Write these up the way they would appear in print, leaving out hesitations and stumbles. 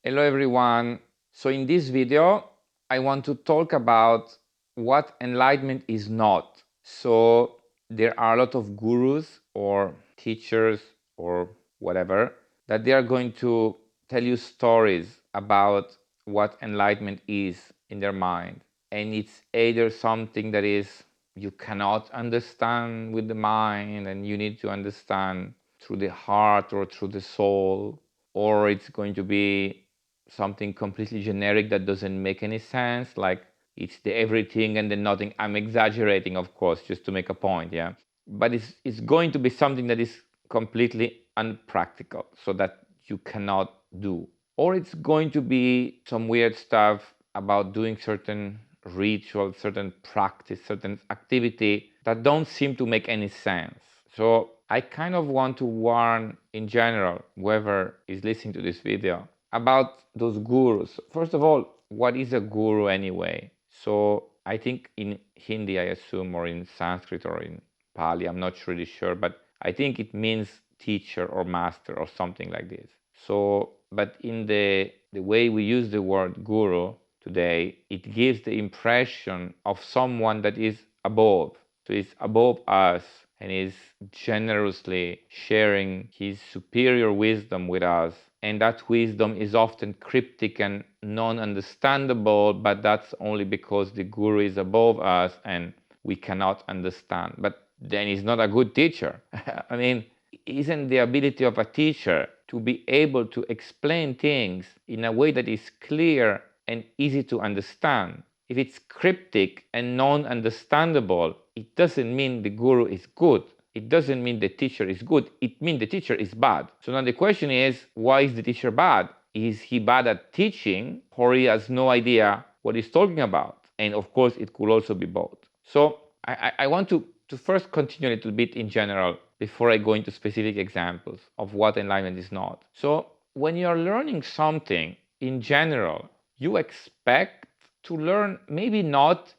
Hello everyone. So in this video, I want to talk about what enlightenment is not. So there are a lot of gurus or teachers or whatever that they are going to tell you stories about what enlightenment is in their mind. And it's either something that is you cannot understand with the mind and you need to understand through the heart or through the soul, or it's going to be something completely generic that doesn't make any sense, like it's the everything and the nothing. I'm exaggerating, of course, just to make a point, yeah. But it's going to be something that is completely unpractical, so that you cannot do. Or it's going to be some weird stuff about doing certain rituals, certain practice, certain activity that don't seem to make any sense. So I kind of want to warn in general, whoever is listening to this video, about those gurus. First of all, what is a guru anyway? So I think in Hindi, I assume, or in Sanskrit or in Pali, I'm not really sure, but I think it means teacher or master or something like this. So, but in the way we use the word guru today, it gives the impression of someone that is above. So he's above us and is generously sharing his superior wisdom with us. And that wisdom is often cryptic and non-understandable, but that's only because the guru is above us and we cannot understand. But then he's not a good teacher. I mean, isn't the ability of a teacher to be able to explain things in a way that is clear and easy to understand? If it's cryptic and non-understandable, it doesn't mean the guru is good. It doesn't mean the teacher is good. It means the teacher is bad. So now the question is, why is the teacher bad? Is he bad at teaching, or he has no idea what he's talking about? And of course, it could also be both. So I want to first continue a little bit in general before I go into specific examples of what enlightenment is not. So when you're learning something in general, you expect to learn maybe not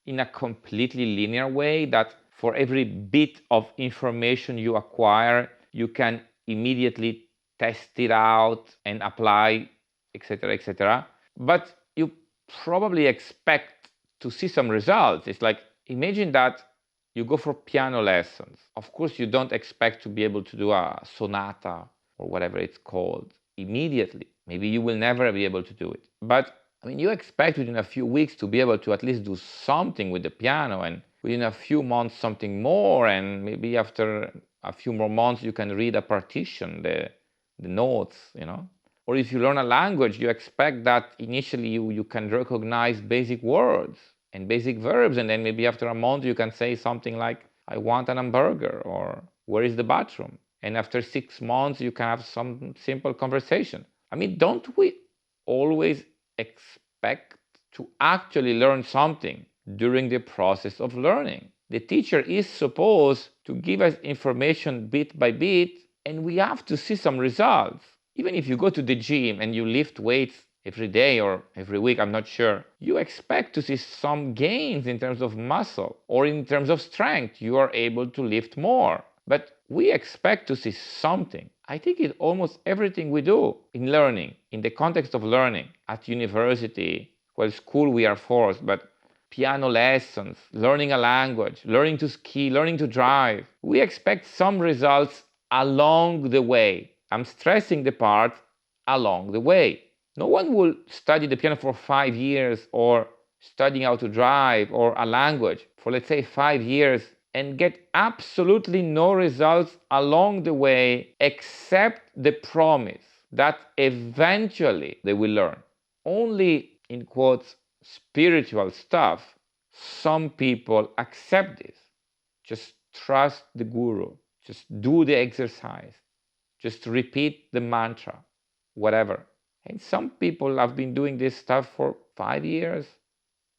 in a completely linear way, that for every bit of information you acquire, you can immediately test it out and apply, etc., etc. But you probably expect to see some results. It's like, imagine that you go for piano lessons. Of course, you don't expect to be able to do a sonata or whatever it's called immediately. Maybe you will never be able to do it. But I mean, you expect within a few weeks to be able to at least do something with the piano, and within a few months something more, and maybe after a few more months you can read a partition, the notes, you know. Or if you learn a language, you expect that initially you can recognize basic words and basic verbs, and then maybe after a month you can say something like, I want an hamburger, or where is the bathroom? And after 6 months you can have some simple conversation. I mean, don't we always expect to actually learn something during the process of learning? The teacher is supposed to give us information bit by bit, and we have to see some results. Even if you go to the gym and you lift weights every day or every week, I'm not sure, you expect to see some gains in terms of muscle or in terms of strength. You are able to lift more. But we expect to see something. I think in almost everything we do in learning, in the context of learning, at university, well, school we are forced, but piano lessons, learning a language, learning to ski, learning to drive, we expect some results along the way. I'm stressing the part along the way. No one will study the piano for 5 years, or studying how to drive or a language for, let's say, 5 years, and get absolutely no results along the way, except the promise that eventually they will learn. Only, in quotes, spiritual stuff, some people accept this. Just trust the guru, just do the exercise, just repeat the mantra, whatever. And some people have been doing this stuff for 5 years,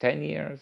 10 years,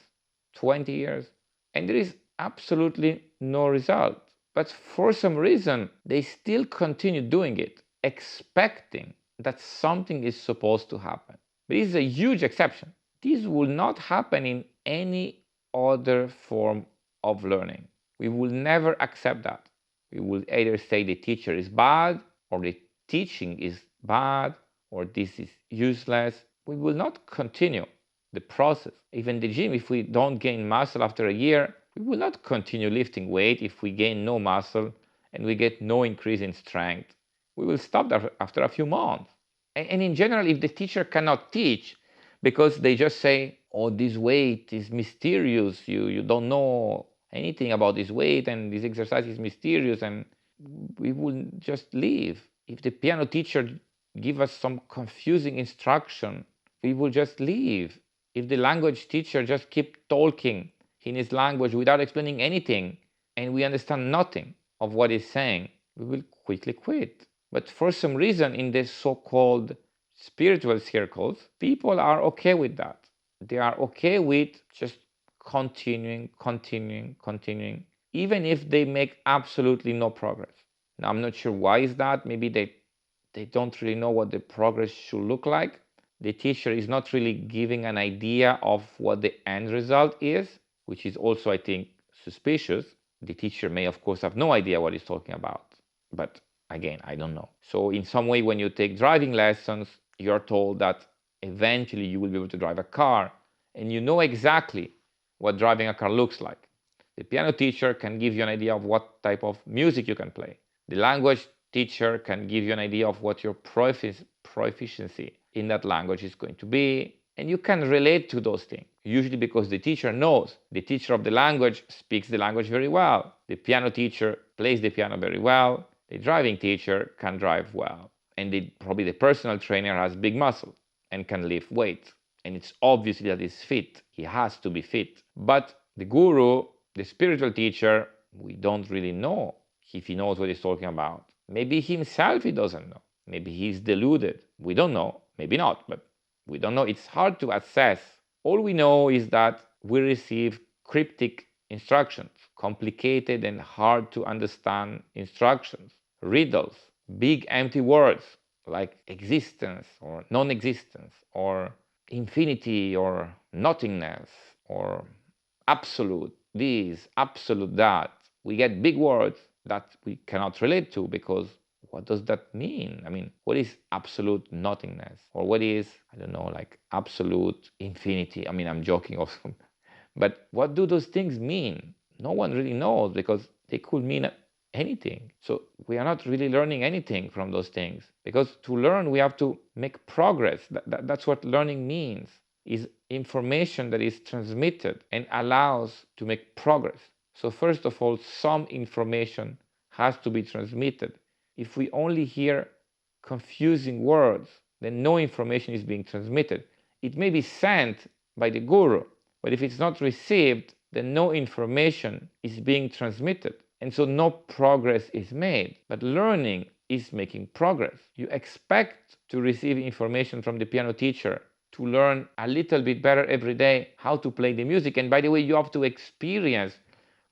20 years, and there is absolutely no result. But for some reason, they still continue doing it, expecting that something is supposed to happen. But this is a huge exception. This will not happen in any other form of learning. We will never accept that. We will either say the teacher is bad, or the teaching is bad, or this is useless, we will not continue the process. Even in the gym, if we don't gain muscle after a year, we will not continue lifting weight if we gain no muscle and we get no increase in strength. We will stop after a few months. And in general, if the teacher cannot teach because they just say, oh, this weight is mysterious, you don't know anything about this weight, and this exercise is mysterious, and we will just leave. If the piano teacher give us some confusing instruction, we will just leave. If the language teacher just keep talking in his language without explaining anything, and we understand nothing of what he's saying, we will quickly quit. But for some reason, in the so-called spiritual circles, people are okay with that. They are okay with just continuing, even if they make absolutely no progress. Now, I'm not sure why is that. Maybe they don't really know what the progress should look like. The teacher is not really giving an idea of what the end result is, which is also, I think, suspicious. The teacher may, of course, have no idea what he's talking about. But again, I don't know. So in some way, when you take driving lessons, you're told that eventually you will be able to drive a car, and you know exactly what driving a car looks like. The piano teacher can give you an idea of what type of music you can play. The language teacher can give you an idea of what your proficiency in that language is going to be, and you can relate to those things, usually because the teacher knows. The teacher of the language speaks the language very well. The piano teacher plays the piano very well. The driving teacher can drive well. And probably the personal trainer has big muscles and can lift weights. And it's obvious that he's fit. He has to be fit. But the guru, the spiritual teacher, we don't really know if he knows what he's talking about. Maybe himself he doesn't know. Maybe he's deluded. We don't know. Maybe not, but we don't know. It's hard to assess. All we know is that we receive cryptic instructions, complicated and hard to understand instructions, riddles, big empty words like existence or non-existence or infinity or nothingness or absolute this, absolute that. We get big words that we cannot relate to because what does that mean? I mean, what is absolute nothingness? Or what is, I don't know, like absolute infinity? I mean, I'm joking also. But what do those things mean? No one really knows because they could mean anything. So we are not really learning anything from those things because to learn, we have to make progress. That's what learning means, is information that is transmitted and allows to make progress. So first of all, some information has to be transmitted. If we only hear confusing words, then no information is being transmitted. It may be sent by the guru, but if it's not received, then no information is being transmitted. And so no progress is made. But learning is making progress. You expect to receive information from the piano teacher, to learn a little bit better every day how to play the music. And by the way, you have to experience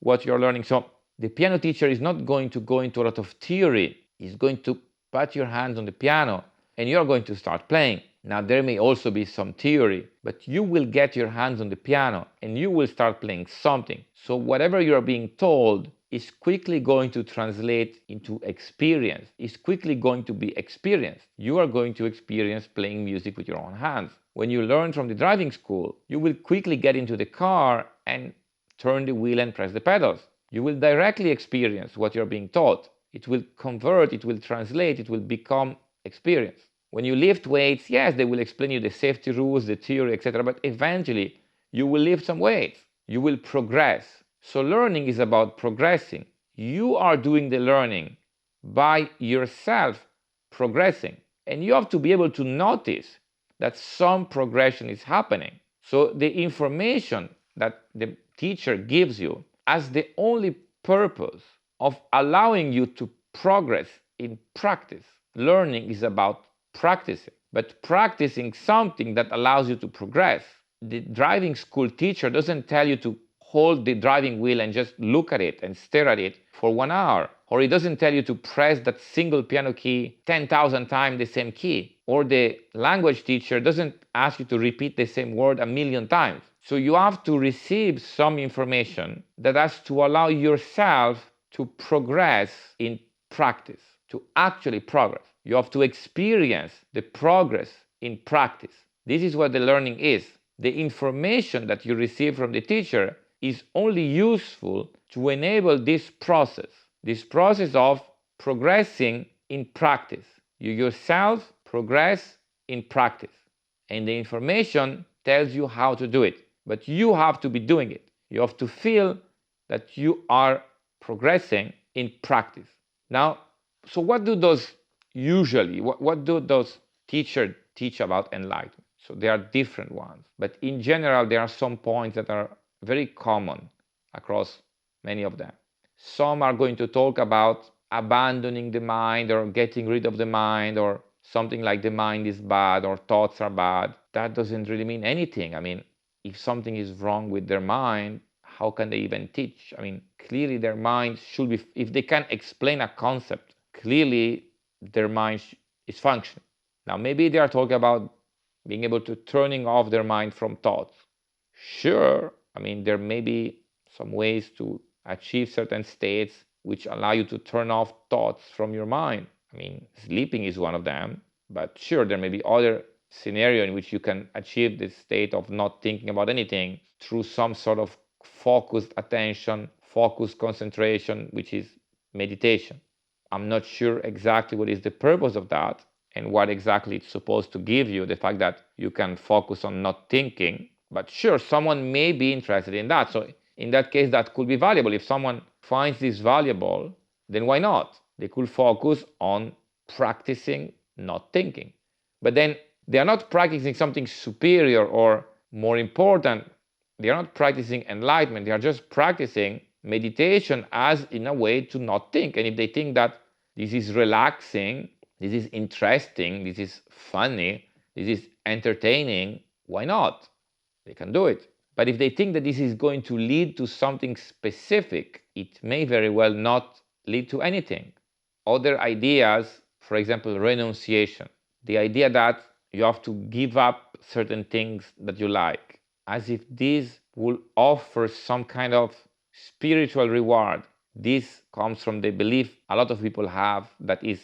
what you're learning. So the piano teacher is not going to go into a lot of theory. He's going to put your hands on the piano and you're going to start playing. Now, there may also be some theory, but you will get your hands on the piano and you will start playing something. So whatever you're being told is quickly going to translate into experience, is quickly going to be experienced. You are going to experience playing music with your own hands. When you learn from the driving school, you will quickly get into the car and turn the wheel and press the pedals. You will directly experience what you're being taught. It will convert, it will translate, it will become experience. When you lift weights, yes, they will explain you the safety rules, the theory, etc. But eventually, you will lift some weights. You will progress. So learning is about progressing. You are doing the learning by yourself progressing. And you have to be able to notice that some progression is happening. So the information that the teacher gives you as the only purpose of allowing you to progress in practice. Learning is about practicing, but practicing something that allows you to progress. The driving school teacher doesn't tell you to hold the driving wheel and just look at it and stare at it for 1 hour. Or he doesn't tell you to press that single piano key 10,000 times the same key. Or the language teacher doesn't ask you to repeat the same word 1,000,000 times. So you have to receive some information that has to allow yourself to progress in practice, to actually progress. You have to experience the progress in practice. This is what the learning is. The information that you receive from the teacher is only useful to enable this process of progressing in practice. You yourself progress in practice, and the information tells you how to do it, but you have to be doing it. You have to feel that you are progressing in practice. Now, so what do those usually, what do those teachers teach about enlightenment? So there are different ones, but in general, there are some points that are very common across many of them. Some are going to talk about abandoning the mind or getting rid of the mind, or something like the mind is bad or thoughts are bad. That doesn't really mean anything. I mean, if something is wrong with their mind, how can they even teach? I mean, clearly their mind should be, if they can explain a concept, clearly their mind is functioning. Now, maybe they are talking about being able to turning off their mind from thoughts. Sure, I mean, there may be some ways to achieve certain states which allow you to turn off thoughts from your mind. I mean, sleeping is one of them, but sure, there may be other scenario in which you can achieve this state of not thinking about anything through some sort of focused attention, focused concentration, which is meditation. I'm not sure exactly what is the purpose of that and what exactly it's supposed to give you, the fact that you can focus on not thinking. But sure, someone may be interested in that. So in that case, that could be valuable. If someone finds this valuable, then why not? They could focus on practicing not thinking. But then they are not practicing something superior or more important. They are not practicing enlightenment. They are just practicing meditation as in a way to not think. And if they think that this is relaxing, this is interesting, this is funny, this is entertaining, why not? They can do it. But if they think that this is going to lead to something specific, it may very well not lead to anything. Other ideas, for example, renunciation, the idea that you have to give up certain things that you like, as if this will offer some kind of spiritual reward. This comes from the belief a lot of people have, that is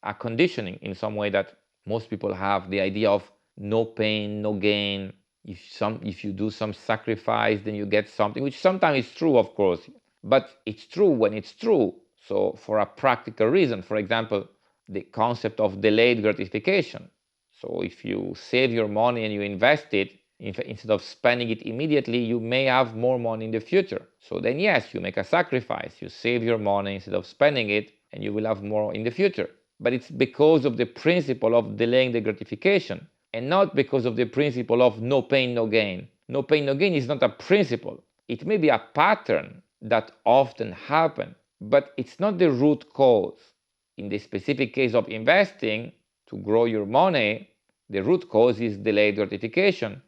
a conditioning in some way that most people have, the idea of no pain, no gain. If you do some sacrifice, then you get something, which sometimes is true, of course, but it's true when it's true. So for a practical reason, for example, the concept of delayed gratification. So if you save your money and you invest it, instead of spending it immediately, you may have more money in the future. So then yes, you make a sacrifice, you save your money instead of spending it, and you will have more in the future. But it's because of the principle of delaying the gratification, and not because of the principle of no pain, no gain. No pain, no gain is not a principle. It may be a pattern that often happens, but it's not the root cause. In the specific case of investing to grow your money, the root cause is delayed gratification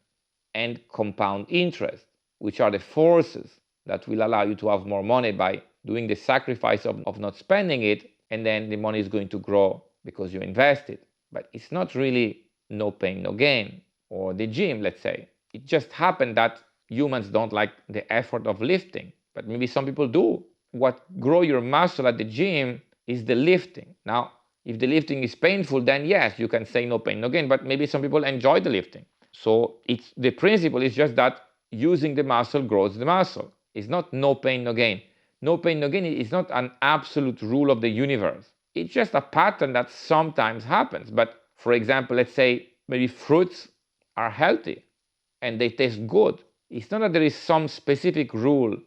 and compound interest, which are the forces that will allow you to have more money by doing the sacrifice of not spending it, and then the money is going to grow because you invested. But it's not really no pain, no gain, or the gym, let's say. It just happened that humans don't like the effort of lifting, but maybe some people do. What grow your muscle at the gym is the lifting. Now, if the lifting is painful, then yes, you can say no pain, no gain, but maybe some people enjoy the lifting. So the principle is just that using the muscle grows the muscle. It's not no pain, no gain. No pain, no gain is not an absolute rule of the universe. It's just a pattern that sometimes happens. But for example, let's say maybe fruits are healthy and they taste good. It's not that there is some specific rule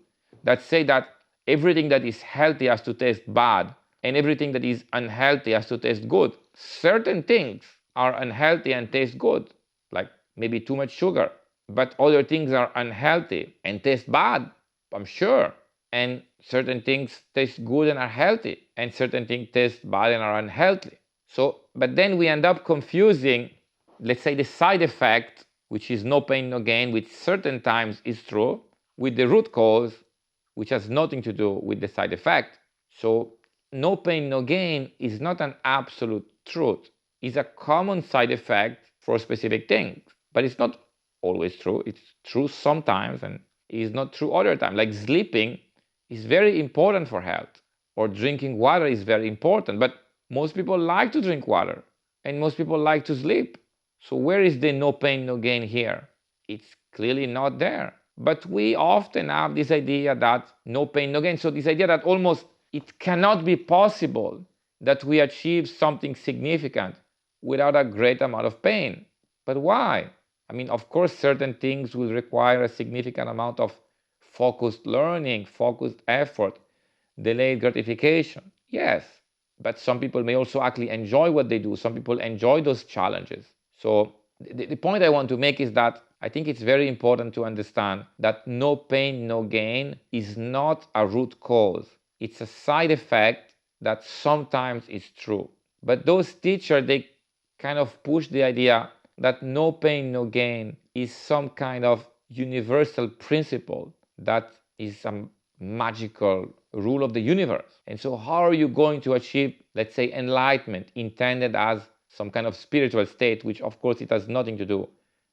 that say that everything that is healthy has to taste bad and everything that is unhealthy has to taste good. Certain things are unhealthy and taste good, like maybe too much sugar, but other things are unhealthy and taste bad, I'm sure. And certain things taste good and are healthy, and certain things taste bad and are unhealthy. So, but then we end up confusing, let's say, the side effect, which is no pain, no gain, which certain times is true, with the root cause, which has nothing to do with the side effect. So, no pain, no gain is not an absolute truth. It's a common side effect for specific things, but it's not always true. It's true sometimes and is not true other times. Like sleeping is very important for health, or drinking water is very important, but Most people like to drink water, and most people like to sleep. So where is the no pain, no gain here? It's clearly not there. But we often have this idea that no pain, no gain. So this idea that almost it cannot be possible that we achieve something significant without a great amount of pain. But why? I mean, of course, certain things will require a significant amount of focused learning, focused effort, delayed gratification. Yes, but some people may also actually enjoy what they do. Some people enjoy those challenges. So the point I want to make is that I think it's very important to understand that no pain, no gain is not a root cause. It's a side effect that sometimes is true. But those teachers, they kind of push the idea that no pain, no gain is some kind of universal principle that is a magical rule of the universe. And so, how are you going to achieve, let's say, enlightenment intended as some kind of spiritual state, which of course it has nothing to do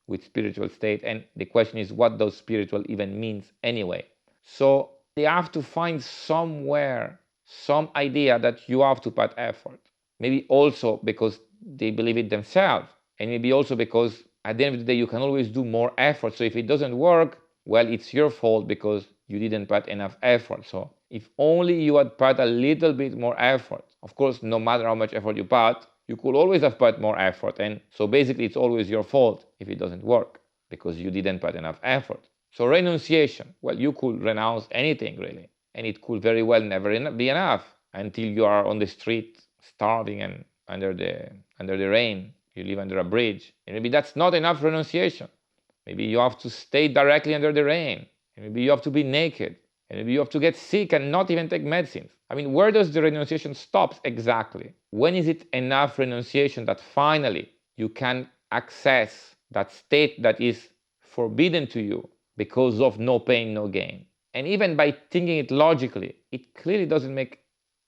with spiritual state? And the question is, what does spiritual even means anyway? So, they have to find somewhere some idea that you have to put effort. Maybe also because they believe it themselves, and maybe also because at the end of the day you can always do more effort. So if it doesn't work, well, it's your fault because you didn't put enough effort. So if only you had put a little bit more effort, of course, no matter how much effort you put, you could always have put more effort. And so basically it's always your fault if it doesn't work because you didn't put enough effort. So renunciation, well, you could renounce anything really, and it could very well never be enough until you are on the street starving and under the rain. You live under a bridge, and maybe that's not enough renunciation. Maybe you have to stay directly under the rain, and maybe you have to be naked, and maybe you have to get sick and not even take medicines. I mean, where does the renunciation stop exactly? When is it enough renunciation that finally you can access that state that is forbidden to you because of no pain, no gain? And even by thinking it logically, it clearly doesn't make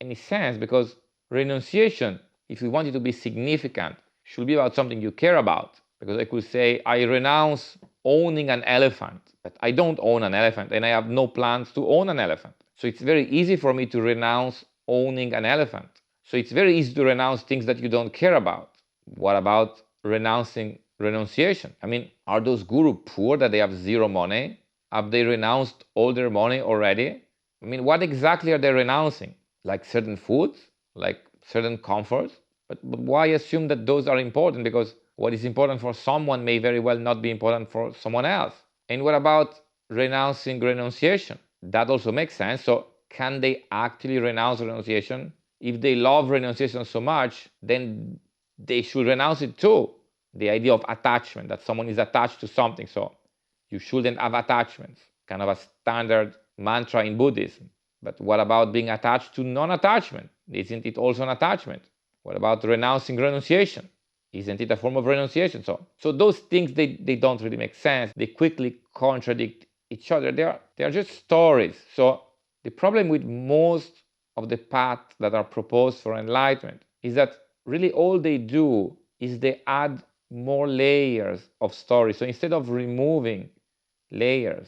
any sense, because renunciation, if we want it to be significant, should be about something you care about. Because I could say, I renounce owning an elephant, but I don't own an elephant and I have no plans to own an elephant. So it's very easy for me to renounce owning an elephant. So it's very easy to renounce things that you don't care about. What about renouncing renunciation? I mean, are those gurus poor that they have zero money? Have they renounced all their money already? I mean, what exactly are they renouncing? Like certain foods? Like certain comforts? But why assume that those are important? Because what is important for someone may very well not be important for someone else. And what about renouncing renunciation? That also makes sense. So can they actually renounce renunciation? If they love renunciation so much, then they should renounce it too. The idea of attachment, that someone is attached to something. So you shouldn't have attachments, kind of a standard mantra in Buddhism. But what about being attached to non-attachment? Isn't it also an attachment? What about renouncing renunciation? Isn't it a form of renunciation? So those things, they don't really make sense. They quickly contradict each other. They are just stories. So the problem with most of the paths that are proposed for enlightenment is that really all they do is they add more layers of stories. So instead of removing layers,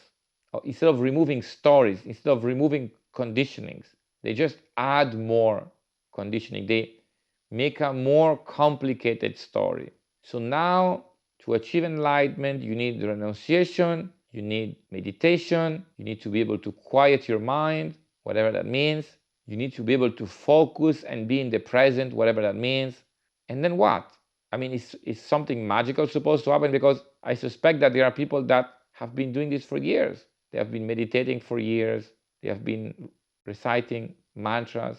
or instead of removing stories, instead of removing conditionings, they just add more conditioning. They make a more complicated story. So now, to achieve enlightenment, you need renunciation, you need meditation, you need to be able to quiet your mind, whatever that means. You need to be able to focus and be in the present, whatever that means. And then what? I mean, is something magical supposed to happen? Because I suspect that there are people that have been doing this for years. They have been meditating for years. They have been reciting mantras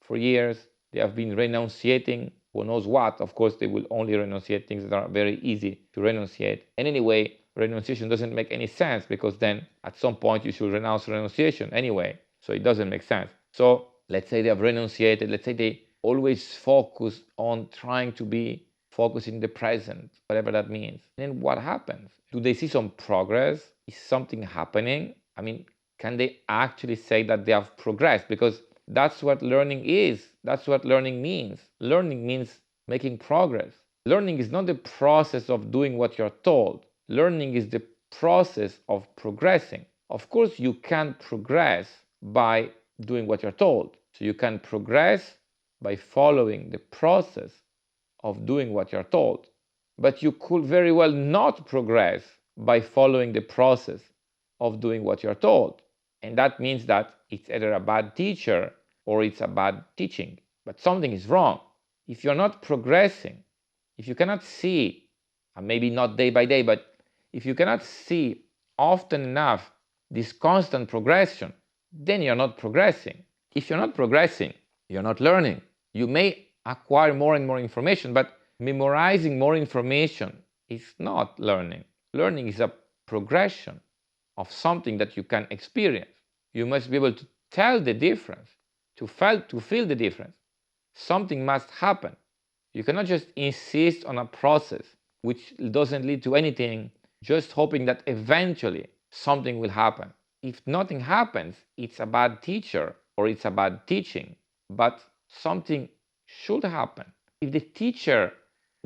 for years. They have been renunciating who knows what. Of course, they will only renunciate things that are very easy to renunciate. And anyway, renunciation doesn't make any sense, because then at some point you should renounce renunciation anyway. So it doesn't make sense. So let's say they have renunciated. Let's say they always focus on trying to be focused in the present, whatever that means. Then what happens? Do they see some progress? Is something happening? I mean, can they actually say that they have progressed? Because that's what learning is. That's what learning means. Learning means making progress. Learning is not the process of doing what you're told. Learning is the process of progressing. Of course, you can progress by doing what you're told. So you can progress by following the process of doing what you're told. But you could very well not progress by following the process of doing what you're told. And that means that it's either a bad teacher or it's a bad teaching. But something is wrong. If you're not progressing, if you cannot see, and maybe not day by day, but if you cannot see often enough this constant progression, then you're not progressing. If you're not progressing, you're not learning. You may acquire more and more information, but memorizing more information is not learning. Learning is a progression of something that you can experience. You must be able to tell the difference, to feel the difference. Something must happen. You cannot just insist on a process which doesn't lead to anything, just hoping that eventually something will happen. If nothing happens, it's a bad teacher or it's a bad teaching, but something should happen. If the teacher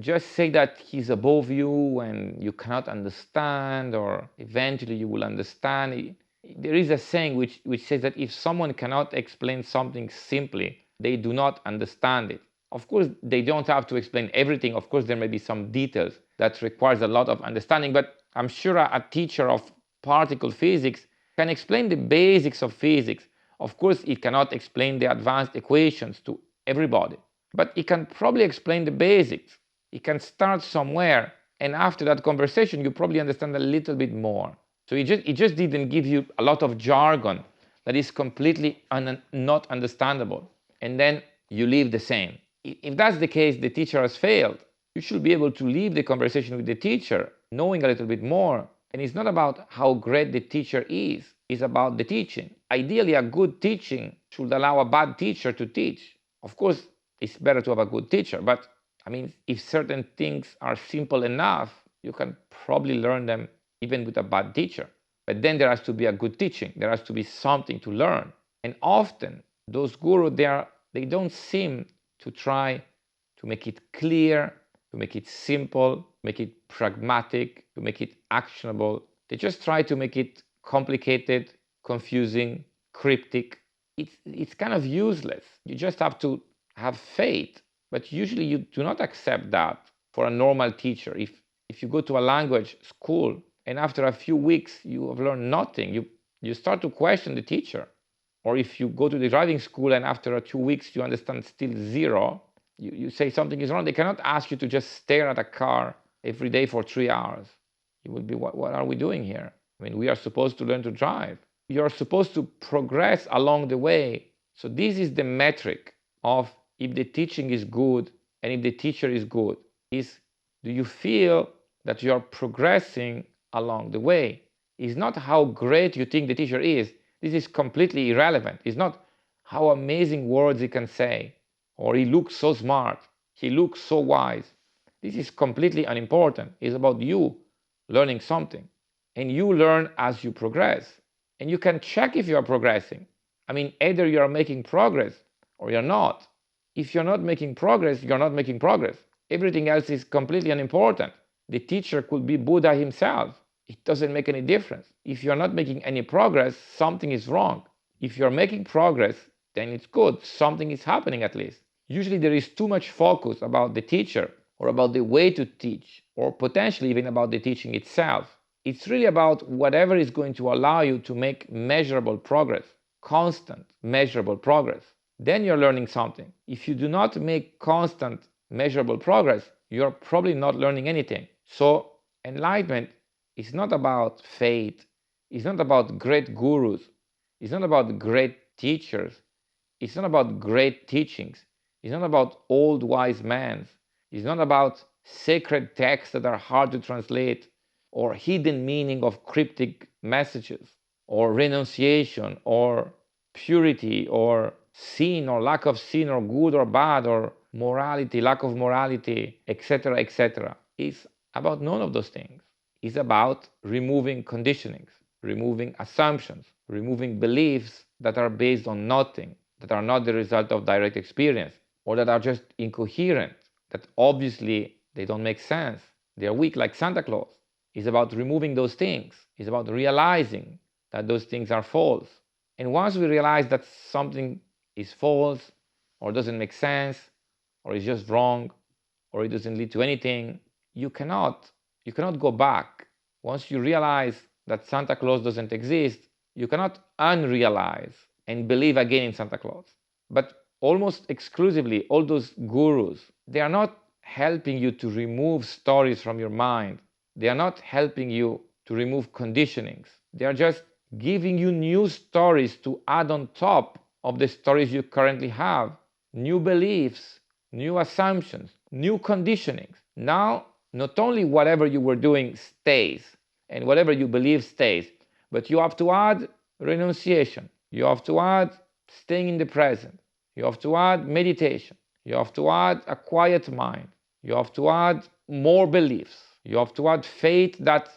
just say that he's above you and you cannot understand, or eventually you will understand, there is a saying which says that if someone cannot explain something simply, they do not understand it. Of course, they don't have to explain everything. Of course, there may be some details that requires a lot of understanding, but I'm sure a teacher of particle physics can explain the basics of physics. Of course, it cannot explain the advanced equations to everybody, but it can probably explain the basics. It can start somewhere, and after that conversation, you probably understand a little bit more. So it just didn't give you a lot of jargon that is completely not understandable, and then you leave the same. If that's the case, the teacher has failed. You should be able to leave the conversation with the teacher knowing a little bit more. And it's not about how great the teacher is, it's about the teaching. Ideally, a good teaching should allow a bad teacher to teach. Of course, it's better to have a good teacher, but I mean, if certain things are simple enough, you can probably learn them even with a bad teacher. But then there has to be a good teaching. There has to be something to learn. And often, those gurus, they don't seem to try to make it clear, to make it simple, make it pragmatic, to make it actionable. They just try to make it complicated, confusing, cryptic. It's kind of useless. You just have to have faith. But usually you do not accept that for a normal teacher. If you go to a language school and after a few weeks you have learned nothing, you start to question the teacher. Or if you go to the driving school and after 2 weeks you understand still zero, you say something is wrong. They cannot ask you to just stare at a car every day for 3 hours. You will be, what are we doing here? I mean, we are supposed to learn to drive. You're supposed to progress along the way. So this is the metric of if the teaching is good and if the teacher is good. Do you feel that you're progressing along the way? It's not how great you think the teacher is. This is completely irrelevant. It's not how amazing words he can say, or he looks so smart, he looks so wise. This is completely unimportant. It's about you learning something. And you learn as you progress. And you can check if you are progressing. I mean, either you are making progress or you're not. If you're not making progress, you're not making progress. Everything else is completely unimportant. The teacher could be Buddha himself. It doesn't make any difference. If you're not making any progress, something is wrong. If you're making progress, then it's good. Something is happening at least. Usually there is too much focus about the teacher or about the way to teach, or potentially even about the teaching itself. It's really about whatever is going to allow you to make measurable progress, constant measurable progress. Then you're learning something. If you do not make constant measurable progress, you're probably not learning anything. So enlightenment is not about faith. It's not about great gurus. It's not about great teachers. It's not about great teachings. It's not about old wise men. It's not about sacred texts that are hard to translate, or hidden meaning of cryptic messages, or renunciation, or purity, or sin, or lack of sin, or good or bad, or morality, lack of morality, etc., etc. It's about none of those things. It's about removing conditionings, removing assumptions, removing beliefs that are based on nothing, that are not the result of direct experience, or that are just incoherent, that obviously they don't make sense. They are weak like Santa Claus. It's about removing those things. It's about realizing that those things are false. And once we realize that something is false, or doesn't make sense, or is just wrong, or it doesn't lead to anything. You cannot go back. Once you realize that Santa Claus doesn't exist, you cannot unrealize and believe again in Santa Claus. But almost exclusively, all those gurus, they are not helping you to remove stories from your mind. They are not helping you to remove conditionings. They are just giving you new stories to add on top of the stories you currently have, new beliefs, new assumptions, new conditionings. Now, not only whatever you were doing stays and whatever you believe stays, but you have to add renunciation. You have to add staying in the present. You have to add meditation. You have to add a quiet mind. You have to add more beliefs. You have to add faith that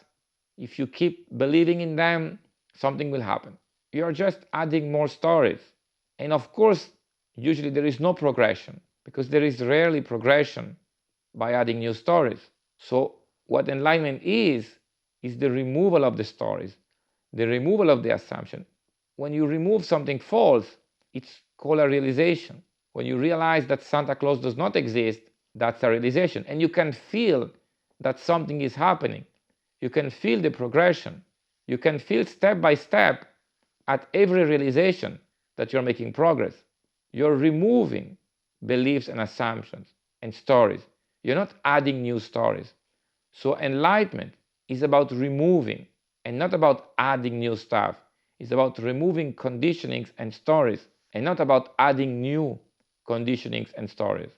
if you keep believing in them, something will happen. You're just adding more stories. And of course, usually there is no progression because there is rarely progression by adding new stories. So what enlightenment is the removal of the stories, the removal of the assumption. When you remove something false, it's called a realization. When you realize that Santa Claus does not exist, that's a realization. And you can feel that something is happening. You can feel the progression. You can feel step by step at every realization that you're making progress. You're removing beliefs and assumptions and stories. You're not adding new stories. So enlightenment is about removing and not about adding new stuff. It's about removing conditionings and stories and not about adding new conditionings and stories.